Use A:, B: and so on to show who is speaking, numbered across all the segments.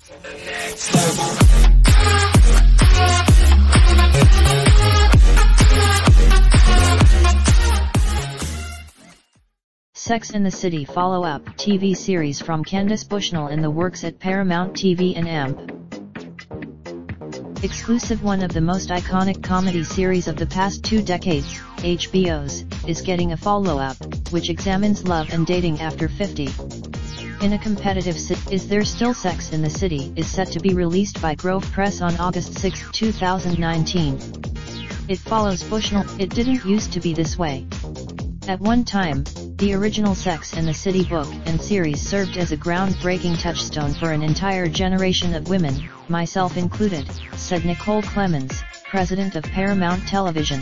A: Sex and the City follow-up TV series from Candace Bushnell in the works at Paramount TV and AMP. Exclusive, one of the most iconic comedy series of the past 2 decades, HBO's, is getting a follow-up, which examines love and dating after 50. In a competitive Is There Still Sex in the City is set to be released by Grove Press on August 6, 2019. It follows Bushnell. It didn't used to be this way. At one time, the original Sex and the City book and series served as a groundbreaking touchstone for an entire generation of women, myself included, said Nicole Clemens, president of Paramount Television.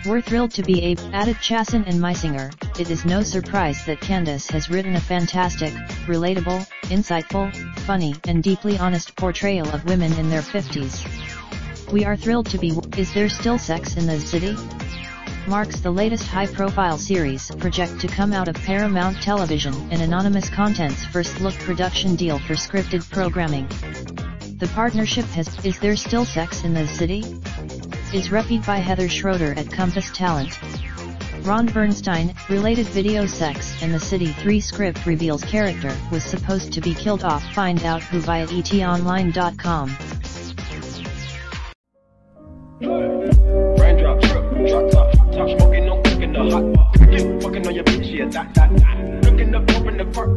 A: We're thrilled to be added Chasson and Meisinger. It is no surprise that Candace has written a fantastic, relatable, insightful, funny and deeply honest portrayal of women in their 50s. We are thrilled to be Is There Still Sex in the City? Marks the latest high-profile series project to come out of Paramount Television, an anonymous content's first look production deal for scripted programming. The partnership has Is There Still Sex in the City? Is reviewed by Heather Schroeder at Compass Talent. Ron Bernstein, related video Sex and the City 3 script reveals character was supposed to be killed off. Find out who via etonline.com.
B: Raindrop, drop top, top smoking, no cooking the hot pot. Fucking on your bitch, yeah, that. Looking up, open the park,